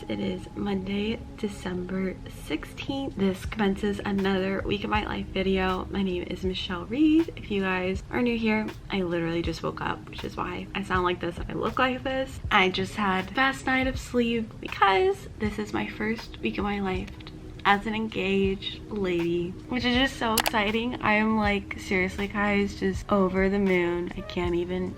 it is Monday, December 16th. This commences another week of my life video. My name is Michelle Reed. If you guys are new here, I literally just woke up, which is why I sound like this and I look like this. I just had a fast night of sleep because this is my first week of my life as an engaged lady, which is just so exciting. I am like, seriously guys, just over the moon. I can't even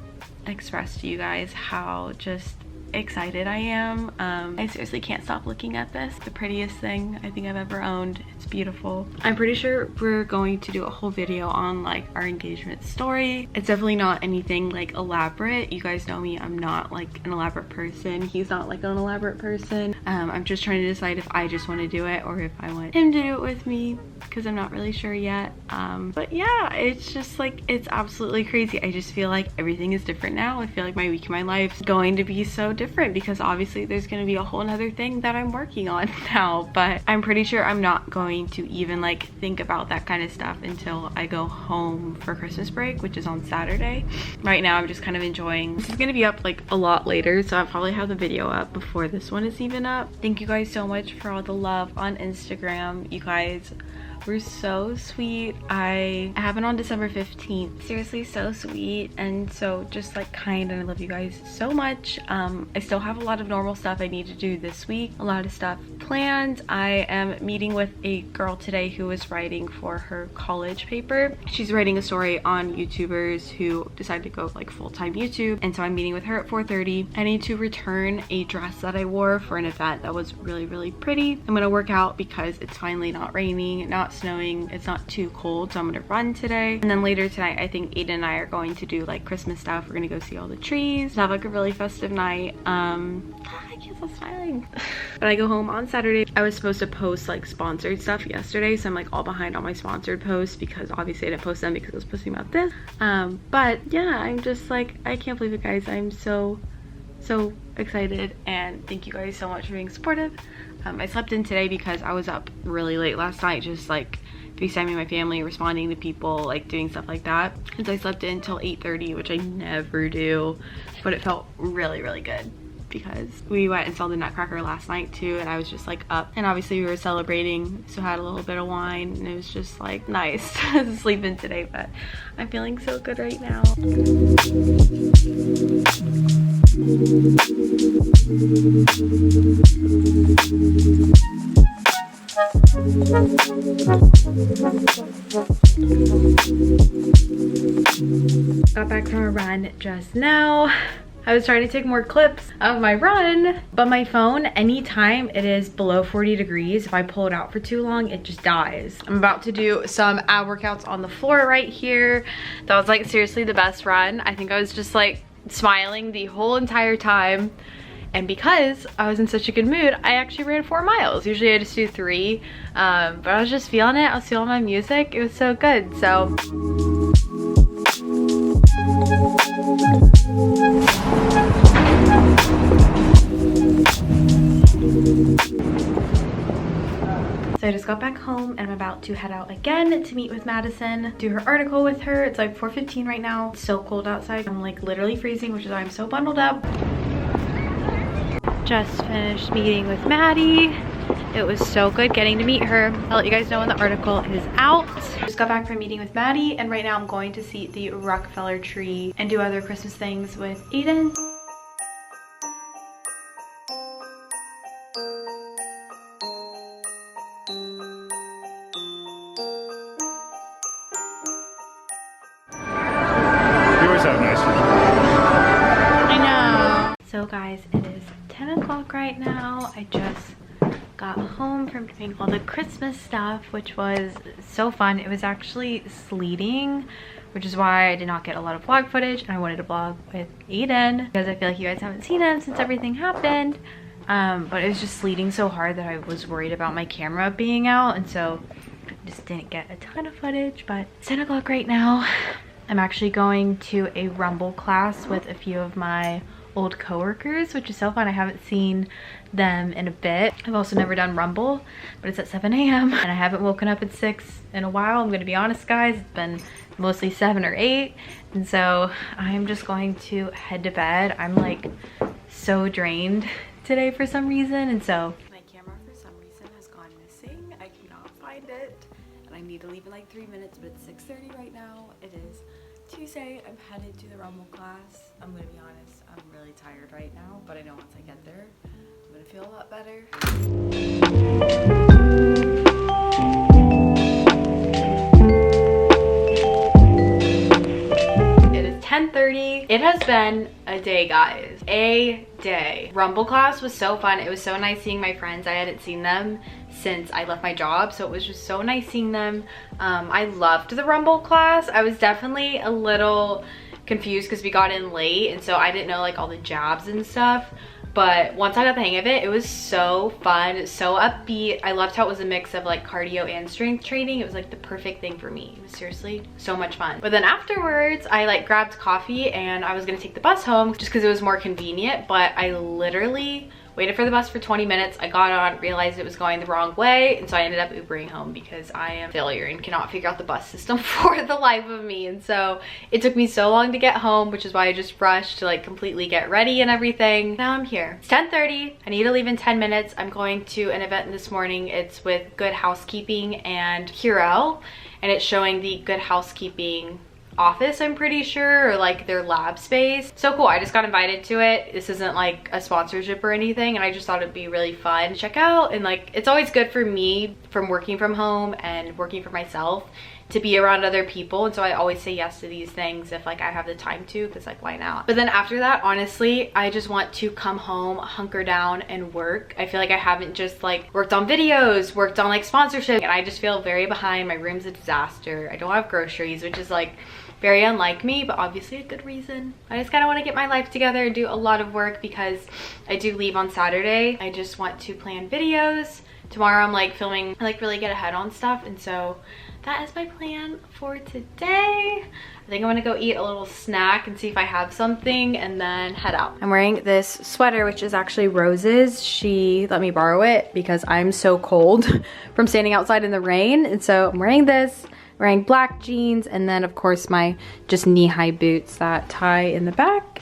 express to you guys how just excited I am. I seriously can't stop looking at this. The prettiest thing I think I've ever owned. It's beautiful. I'm pretty sure we're going to do a whole video on like our engagement story. It's definitely not anything like elaborate. You guys know me, I'm not like an elaborate person. He's not like an elaborate person. I'm just trying to decide if I just want to do it or if I want him to do it with me, because I'm not really sure yet. But yeah, it's just like, it's absolutely crazy. I just feel like everything is different now. I feel like my week of my life is going to be so different because obviously there's going to be a whole nother thing that I'm working on now. But I'm pretty sure I'm not going to even like think about that kind of stuff until I go home for Christmas break, which is on Saturday. Right now I'm just kind of enjoying. This is going to be up like a lot later, so I'll probably have the video up before this one is even up. Thank you guys so much for all the love on Instagram. You guys were so sweet. I have it on December 15th. Seriously, so sweet and so just like kind, and I love you guys so much. I still have a lot of normal stuff I need to do this week, a lot of stuff planned. I am meeting with a girl today who is writing for her college paper. She's writing a story on YouTubers who decide to go like full-time YouTube, and so I'm meeting with her at 4:30. I need to return a dress that I wore for an event that was really pretty. I'm gonna work out because it's finally not raining, not snowing, it's not too cold, so I'm gonna run today. And then later tonight I think Aidan and I are going to do like Christmas stuff. We're gonna go see all the trees, have like a really festive night. I can't stop smiling. But I go home on Saturday. I was supposed to post like sponsored stuff yesterday, so I'm like all behind on my sponsored posts because obviously I didn't post them because I was posting about this. But yeah, I'm just like, I can't believe it guys. I'm so excited, and thank you guys so much for being supportive. I slept in today because I was up really late last night, just like FaceTiming my family, responding to people, like doing stuff like that. And so I slept in until 8:30, which I never do, but it felt really good because we went and saw the Nutcracker last night too, and I was just like up, and obviously we were celebrating, so had a little bit of wine, and it was just like nice to sleep in today. But I'm feeling so good right now. Got back from a run just now. I was trying to take more clips of my run, but my phone, anytime it is below 40 degrees, if I pull it out for too long, it just dies. I'm about to do some ab workouts on the floor right here. That was like seriously the best run. I think I was just like smiling the whole entire time. And because I was in such a good mood, I actually ran 4 miles. Usually I just do 3, but I was just feeling it. I was feeling my music. It was so good, so. So I just got back home and I'm about to head out again to meet with Madison, do her article with her. It's like 4:15 right now. It's so cold outside. I'm like literally freezing, which is why I'm so bundled up. Just finished meeting with Maddie. It was so good getting to meet her. I'll let you guys know when the article is out. Just got back from meeting with Maddie, and right now I'm going to see the Rockefeller tree and do other Christmas things with Aidan. So guys, it is 10 o'clock right now. I just got home from doing all the Christmas stuff, which was so fun. It was actually sleeting, which is why I did not get a lot of vlog footage, and I wanted to vlog with Aidan because I feel like you guys haven't seen him since everything happened. But it was just sleeting so hard that I was worried about my camera being out, and so I just didn't get a ton of footage. But it's 10 o'clock right now. I'm actually going to a Rumble class with a few of my old coworkers, which is so fun. I haven't seen them in a bit. I've also never done Rumble, but it's at 7 a.m. and I haven't woken up at 6 in a while. I'm gonna be honest guys, it's been mostly 7 or 8, and so I'm just going to head to bed. I'm like so drained today for some reason, and so my camera for some reason has gone missing. I cannot find it, and I need to leave in like 3 minutes, but it's 6:30 right now. It is Tuesday. I'm headed to the Rumble class. I'm gonna be honest, I'm really tired right now, but I know once I get there, I'm gonna feel a lot better. It is 10:30. It has been a day, guys. A day. Rumble class was so fun. It was so nice seeing my friends. I hadn't seen them since I left my job, so it was just so nice seeing them. I loved the Rumble class. I was definitely a little confused because we got in late, and so I didn't know like all the jabs and stuff, but once I got the hang of it, it was so fun, so upbeat. I loved how it was a mix of like cardio and strength training. It was like the perfect thing for me. It was seriously so much fun. But then afterwards, I like grabbed coffee and I was gonna take the bus home just because it was more convenient, but I literally waited for the bus for 20 minutes. I got on, realized it was going the wrong way, and so I ended up Ubering home because I am a failure and cannot figure out the bus system for the life of me. And so it took me so long to get home, which is why I just rushed to like completely get ready and everything. Now I'm here. It's 10:30. I need to leave in 10 minutes. I'm going to an event this morning. It's with Good Housekeeping and Curel, and it's showing the Good Housekeeping office, I'm pretty sure, or like their lab space. So cool. I just got invited to it. This isn't like a sponsorship or anything, and I just thought it'd be really fun to check out. And like, it's always good for me from working from home and working for myself to be around other people, and so I always say yes to these things if like I have the time to, because like why not. But then after that, honestly, I just want to come home, hunker down and work. I feel like I haven't just like worked on videos, worked on like sponsorship, and I just feel very behind. My room's a disaster. I don't have groceries, which is like very unlike me, but obviously a good reason. I just kind of want to get my life together and do a lot of work because I do leave on Saturday. I just want to plan videos. Tomorrow I'm like filming, I like really get ahead on stuff, and so that is my plan for today. I think I'm gonna go eat a little snack and see if I have something and then head out. I'm wearing this sweater, which is actually Rose's. She let me borrow it because I'm so cold from standing outside in the rain, and so I'm wearing this. Wearing black jeans, and then of course my just knee-high boots that tie in the back.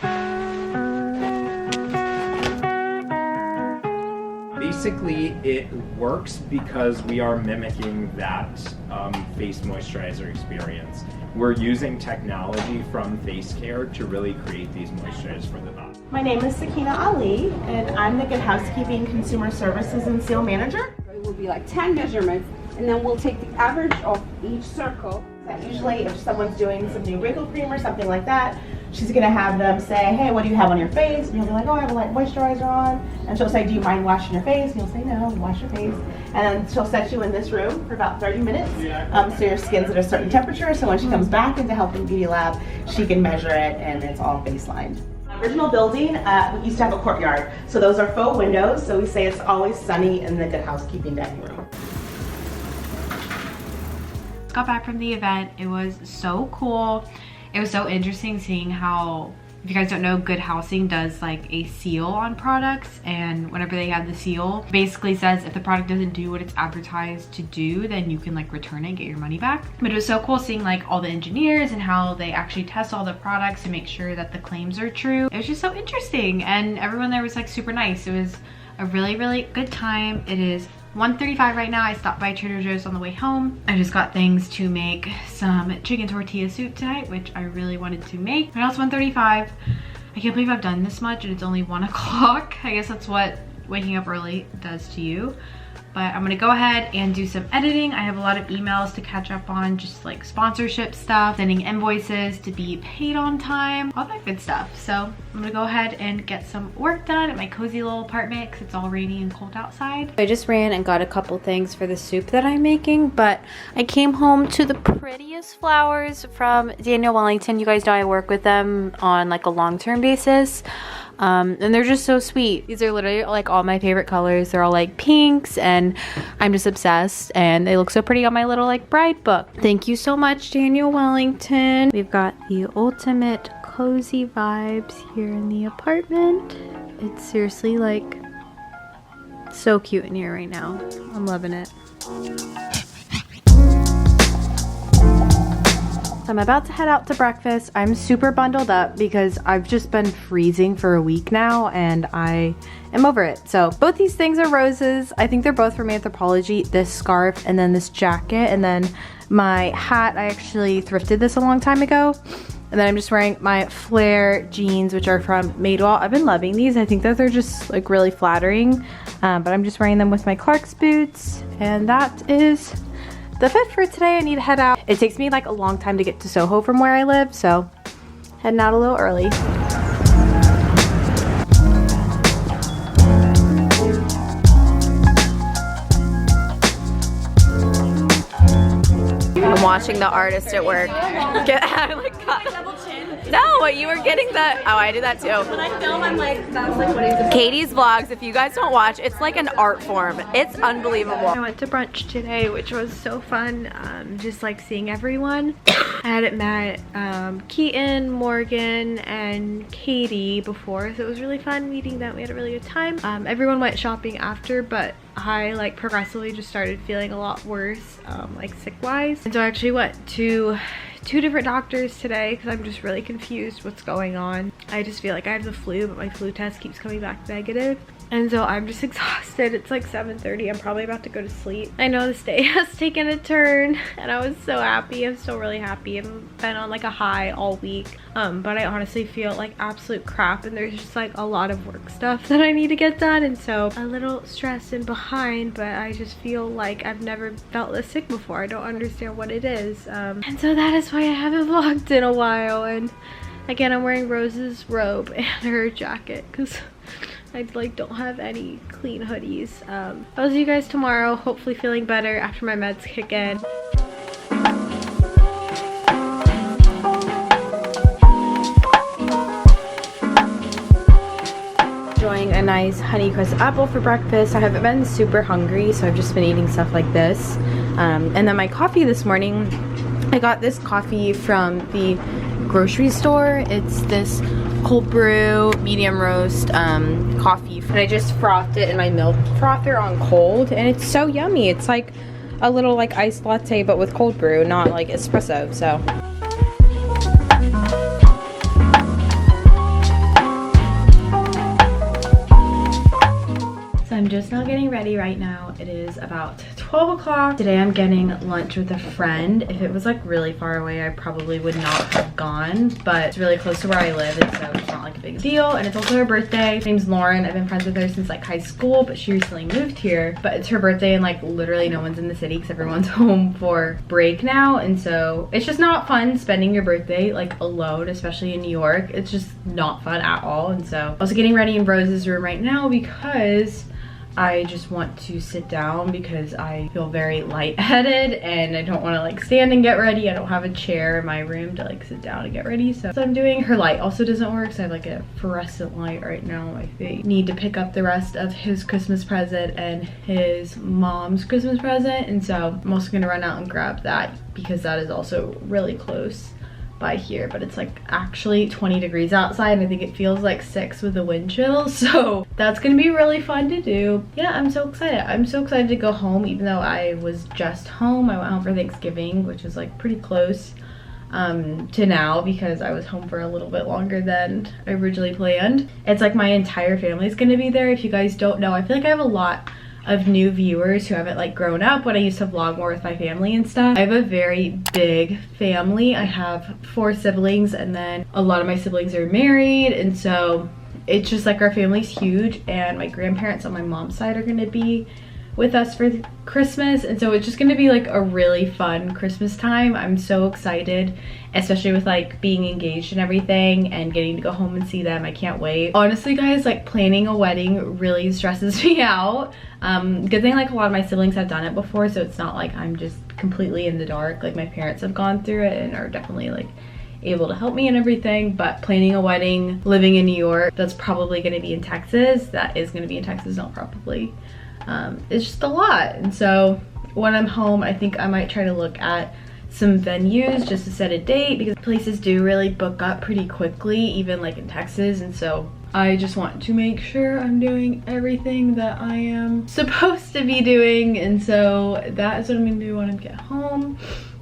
Basically, it works because we are mimicking that face moisturizer experience. We're using technology from face care to really create these moisturizers for the body. My name is Sakina Ali, and I'm the Good Housekeeping Consumer Services and Sale Manager. It will be like 10 measurements, and then we'll take the average of each circle. Usually if someone's doing some new wrinkle cream or something like that, she's gonna have them say, hey, what do you have on your face? And you'll be like, oh, I have a light moisturizer on. And she'll say, do you mind washing your face? And you'll say, no, wash your face. And then she'll set you in this room for about 30 minutes. So your skin's at a certain temperature, so when she comes back into Health and Beauty Lab, she can measure it and it's all baselined. Original building, we used to have a courtyard. So those are faux windows, so we say it's always sunny in the Good Housekeeping dining room. Got back from the event. It was so cool. It was so interesting seeing how, if you guys don't know, Good Housing does like a seal on products, and whenever they have the seal, basically says if the product doesn't do what it's advertised to do, then you can like return it and get your money back. But it was so cool seeing like all the engineers and how they actually test all the products to make sure that the claims are true. It was just so interesting, and everyone there was like super nice. It was a really, really good time. It is 1:35 right now. I stopped by Trader Joe's on the way home. I just got things to make some chicken tortilla soup tonight, which I really wanted to make. But now it's 1:35. I can't believe I've done this much and it's only 1 o'clock. I guess that's what waking up early does to you. But I'm gonna go ahead and do some editing. I have a lot of emails to catch up on, just like sponsorship stuff, sending invoices to be paid on time, all that good stuff. So I'm gonna go ahead and get some work done at my cozy little apartment because it's all rainy and cold outside. I just ran and got a couple things for the soup that I'm making, but I came home to the prettiest flowers from Daniel Wellington. You guys know I work with them on like a long-term basis. And they're just so sweet. These are literally like all my favorite colors. They're all like pinks, and I'm just obsessed, and they look so pretty on my little like bride book. Thank you so much, Daniel Wellington. We've got the ultimate cozy vibes here in the apartment. It's seriously like so cute in here right now. I'm loving it. So I'm about to head out to breakfast. I'm super bundled up because I've just been freezing for a week now and I am over it. So both these things are roses. I think they're both from Anthropologie. This scarf and then this jacket and then my hat. I actually thrifted this a long time ago. And then I'm just wearing my flare jeans, which are from Madewell. I've been loving these. I think that they're just like really flattering. But I'm just wearing them with my Clark's boots. And that is the fit for today. I need to head out. It takes me like a long time to get to Soho from where I live. So heading out a little early. I'm watching the artist at work. No, you were getting the, oh, I do that too. When I film, I'm like, that's like what he's Katie's vlogs, if you guys don't watch, it's like an art form. It's unbelievable. I went to brunch today, which was so fun. Just like seeing everyone. I hadn't met Keaton, Morgan, and Katie before, so it was really fun meeting them. We had a really good time. Everyone went shopping after, but I like progressively just started feeling a lot worse, like sick-wise. And so I actually went to 2 different doctors today because I'm just really confused what's going on. I just feel like I have the flu, but my flu test keeps coming back negative. And so I'm just exhausted. It's like 7:30. I'm probably about to go to sleep. I know this day has taken a turn and I was so happy. I'm still really happy. I've been on like a high all week. But I honestly feel like absolute crap and there's just like a lot of work stuff that I need to get done. And so a little stressed and behind, but I just feel like I've never felt this sick before. I don't understand what it is. And so that is why I haven't vlogged in a while. And again, I'm wearing Rose's robe and her jacket because I like don't have any clean hoodies. I'll see you guys tomorrow, hopefully feeling better after my meds kick in. Enjoying a nice Honeycrisp apple for breakfast. I haven't been super hungry, so I've just been eating stuff like this. And then my coffee this morning, I got this coffee from the grocery store. It's this cold brew medium roast coffee, and I just frothed it in my milk frother on cold, and it's so yummy. It's like a little like iced latte but with cold brew, not like espresso. So I'm just now getting ready right now. It is about 12 o'clock. Today I'm getting lunch with a friend. If it was like really far away, I probably would not have gone, but it's really close to where I live, and so it's not like a big deal. And it's also her birthday. Her name's Lauren. I've been friends with her since like high school, but she recently moved here. But it's her birthday and like literally no one's in the city because everyone's home for break now. And so it's just not fun spending your birthday like alone, especially in New York. It's just not fun at all. And so I'm also getting ready in Rose's room right now because I just want to sit down because I feel very lightheaded and I don't want to like stand and get ready. I don't have a chair in my room to like sit down and get ready. So I'm doing, her light also doesn't work, so I have like a fluorescent light right now. I need to pick up the rest of his Christmas present and his mom's Christmas present. And so I'm also gonna run out and grab that because that is also really close by here, but it's like actually 20 degrees outside and I think it feels like 6 with the wind chill, so that's gonna be really fun to do. Yeah, I'm so excited. I'm so excited to go home, even though I was just home. I went home for Thanksgiving, which is like pretty close to now because I was home for a little bit longer than I originally planned. It's like my entire family's gonna be there. If you guys don't know, I feel like I have a lot of new viewers who haven't like grown up when I used to vlog more with my family and stuff. I have a very big family. I have 4 siblings and then a lot of my siblings are married, and so it's just like our family's huge, and my grandparents on my mom's side are gonna be with us for Christmas, and so it's just gonna be like a really fun Christmas time. I'm so excited, especially with like being engaged and everything and getting to go home and see them. I can't wait. Honestly guys, like planning a wedding really stresses me out. Good thing like a lot of my siblings have done it before, so it's not like I'm just completely in the dark. Like my parents have gone through it and are definitely like able to help me and everything. But planning a wedding, living in New York, that's probably going to be in Texas. That is going to be in Texas, not probably. It's just a lot. And so when I'm home, I think I might try to look at some venues just to set a date, because places do really book up pretty quickly, even like in Texas. And so I just want to make sure I'm doing everything that I am supposed to be doing. And so that is what I'm gonna do when I get home.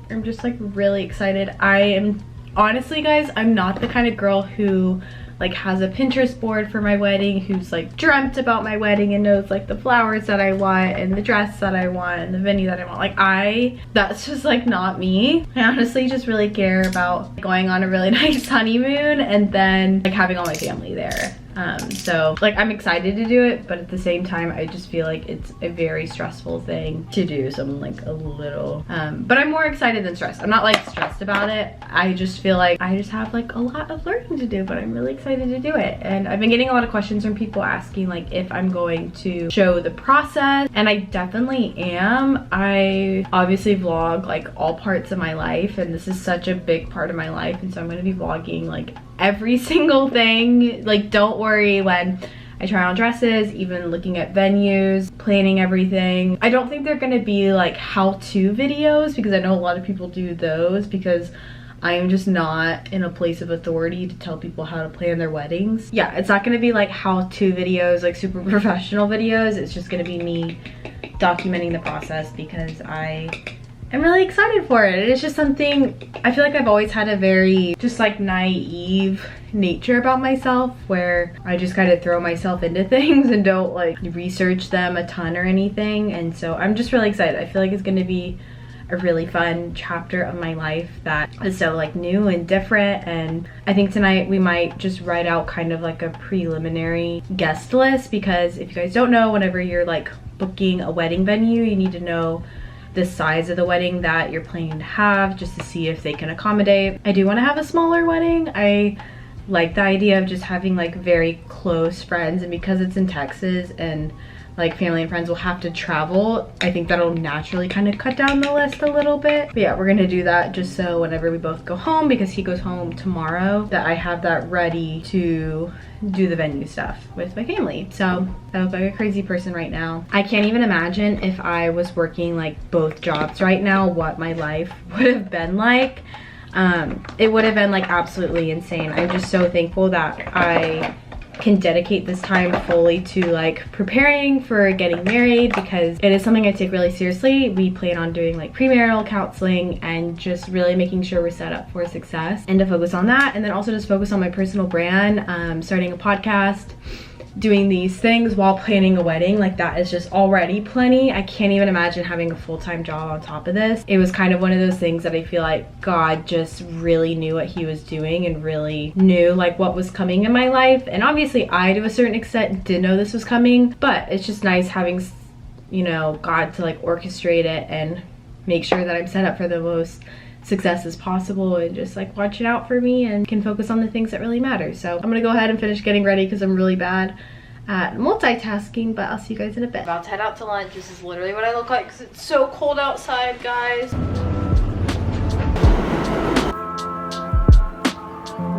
I'm just like really excited. I am, honestly guys, I'm not the kind of girl who like has a Pinterest board for my wedding, who's like dreamt about my wedding and knows like the flowers that I want and the dress that I want and the venue that I want. Like that's just like not me. I honestly just really care about going on a really nice honeymoon and then like having all my family there. So like I'm excited to do it, but at the same time I just feel like it's a very stressful thing to do, so I'm like a little but I'm more excited than stressed. I'm not like stressed about it. I just feel like I just have like a lot of learning to do, but I'm really excited to do it. And I've been getting a lot of questions from people asking like if I'm going to show the process, and I definitely am. I obviously vlog like all parts of my life, and this is such a big part of my life, and so I'm going to be vlogging like every single thing. Like don't worry when I try on dresses, even looking at venues, planning everything. I don't think they're gonna be like how-to videos, because I know a lot of people do those, because I am just not in a place of authority to tell people how to plan their weddings. Yeah, it's not gonna be like how-to videos, like super professional videos. It's just gonna be me documenting the process because I'm really excited for it. It's just something, I feel like I've always had a very just like naive nature about myself, where I just kind of throw myself into things and don't like research them a ton or anything. And so I'm just really excited. I feel like it's going to be a really fun chapter of my life that is so like new and different. And I think tonight we might just write out kind of like a preliminary guest list, because if you guys don't know, whenever you're like booking a wedding venue, you need to know the size of the wedding that you're planning to have, just to see if they can accommodate. I do want to have a smaller wedding. I like the idea of just having like very close friends, and because it's in Texas and like family and friends will have to travel, I think that'll naturally kind of cut down the list a little bit. But yeah, we're gonna do that just so whenever we both go home, because he goes home tomorrow, that I have that ready to do the venue stuff with my family. So I look like a crazy person right now. I can't even imagine if I was working like both jobs right now, what my life would have been like. It would have been like absolutely insane. I'm just so thankful that I can dedicate this time fully to like preparing for getting married, because it is something I take really seriously. We plan on doing like premarital counseling and just really making sure we're set up for success, and to focus on that, and then also just focus on my personal brand, starting a podcast, doing these things while planning a wedding. Like that is just already plenty. I can't even imagine having a full-time job on top of this. It was kind of one of those things that I feel like God just really knew what he was doing and really knew like what was coming in my life. And obviously I, to a certain extent, did know this was coming, but it's just nice having, you know, God to like orchestrate it and make sure that I'm set up for the most success as possible, and just like watch it out for me and can focus on the things that really matter. So I'm gonna go ahead and finish getting ready because I'm really bad at multitasking, but I'll see you guys in a bit. About to head out to lunch. This is literally what I look like because it's so cold outside, guys.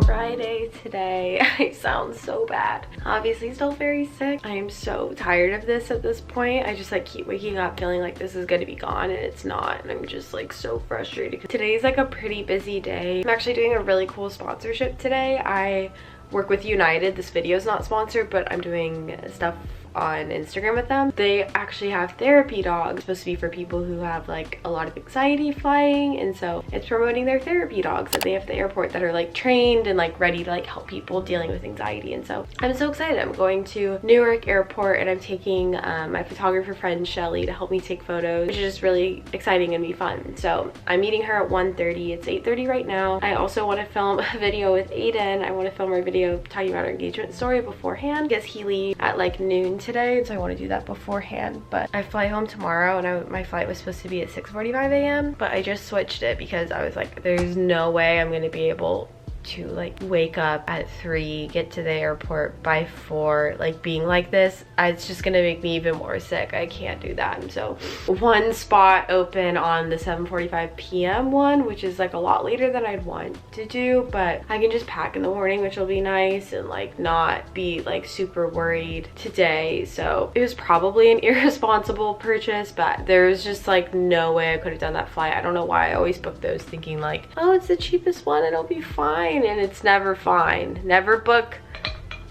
Friday today. I sound so bad. Obviously still very sick. I am so tired of this at this point. I just like keep waking up feeling like this is gonna be gone and it's not, and I'm just like so frustrated. Today's like a pretty busy day. I'm actually doing a really cool sponsorship today. I work with United. This video is not sponsored, but I'm doing stuff on Instagram with them. They actually have therapy dogs. It's supposed to be for people who have like a lot of anxiety flying, and so it's promoting their therapy dogs that they have at the airport that are like trained and like ready to like help people dealing with anxiety. And so I'm so excited. I'm going to Newark Airport and I'm taking my photographer friend Shelly to help me take photos, which is just really exciting and be fun. So I'm meeting her at 1:30. It's 8:30 right now. I also want to film a video with Aidan. I want to film our video talking about our engagement story beforehand, because he leaves at like noon today, so I want to do that beforehand. But I fly home tomorrow, and my flight was supposed to be at 6:45 a.m. but I just switched it because I was like, there's no way I'm going to be able to like wake up at 3, get to the airport by 4, like being like this. It's just gonna make me even more sick. I can't do that. And so one spot open on the 7:45 p.m. one, which is like a lot later than I'd want to do, but I can just pack in the morning, which will be nice, and like not be like super worried today. So it was probably an irresponsible purchase, but there was just like no way I could have done that flight. I don't know why I always book those thinking like, oh, it's the cheapest one, it'll be fine. And it's never fine. Never book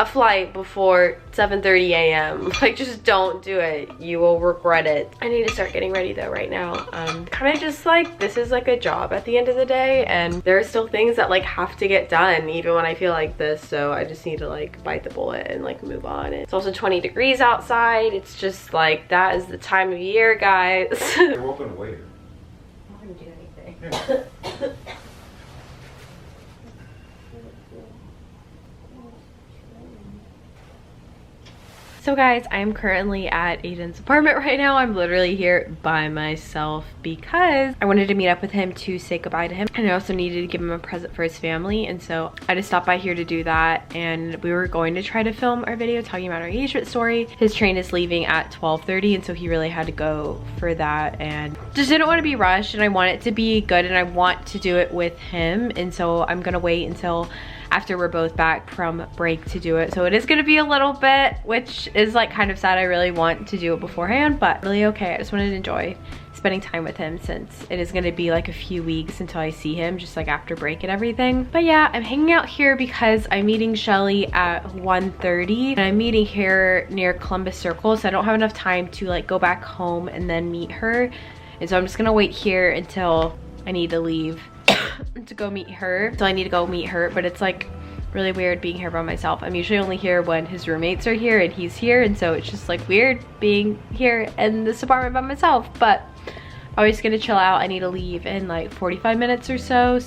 a flight before 7:30 a.m. Like, just don't do it. You will regret it. I need to start getting ready though right now. Kind of just like, this is like a job at the end of the day, and there are still things that like have to get done even when I feel like this. So I just need to like bite the bullet and like move on. It's also 20 degrees outside. It's just like, that is the time of year, guys. You're welcome to wait. I'm not gonna do anything. Yeah. So guys, I am currently at Aidan's apartment right now. I'm literally here by myself because I wanted to meet up with him to say goodbye to him. And I also needed to give him a present for his family. And so I just stopped by here to do that. And we were going to try to film our video talking about our engagement story. His train is leaving at 12:30, and so he really had to go for that. And just didn't want to be rushed, and I want it to be good, and I want to do it with him. And so I'm gonna wait until after we're both back from break to do it. So it is gonna be a little bit, which is like kind of sad. I really want to do it beforehand, but really okay. I just wanted to enjoy spending time with him since it is gonna be like a few weeks until I see him, just like after break and everything. But yeah, I'm hanging out here because I'm meeting Shelly at 1:30, and I'm meeting here near Columbus Circle, so I don't have enough time to like go back home and then meet her. And so I'm just gonna wait here until I need to leave to go meet her. So I need to go meet her, but it's like really weird being here by myself. I'm usually only here when his roommates are here and he's here, and so it's just like weird being here in this apartment by myself. But I'm always gonna chill out. I need to leave in like 45 minutes or so.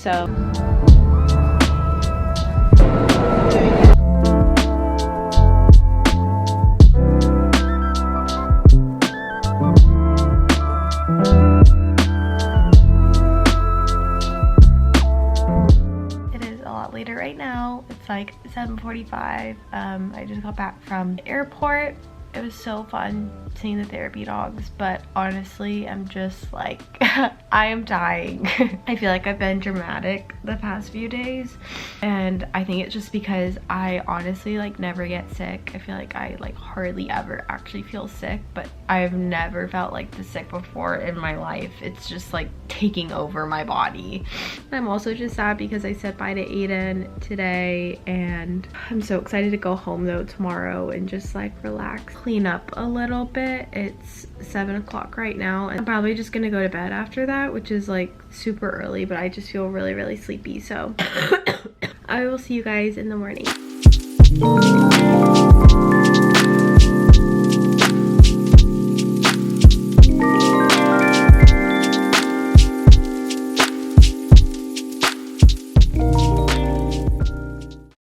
Later right now. It's like 7:45. I just got back from the airport. It was so fun seeing the therapy dogs, but honestly, I'm just like, I am dying. I feel like I've been dramatic the past few days, and I think it's just because I honestly like never get sick. I feel like I like hardly ever actually feel sick, but I've never felt like this sick before in my life. It's just like taking over my body. I'm also just sad because I said bye to Aidan today, and I'm so excited to go home though tomorrow and just like relax, clean up a little bit. It's 7 o'clock right now, and I'm probably just gonna go to bed after that, which is like super early, but I just feel really sleepy. So I will see you guys in the morning.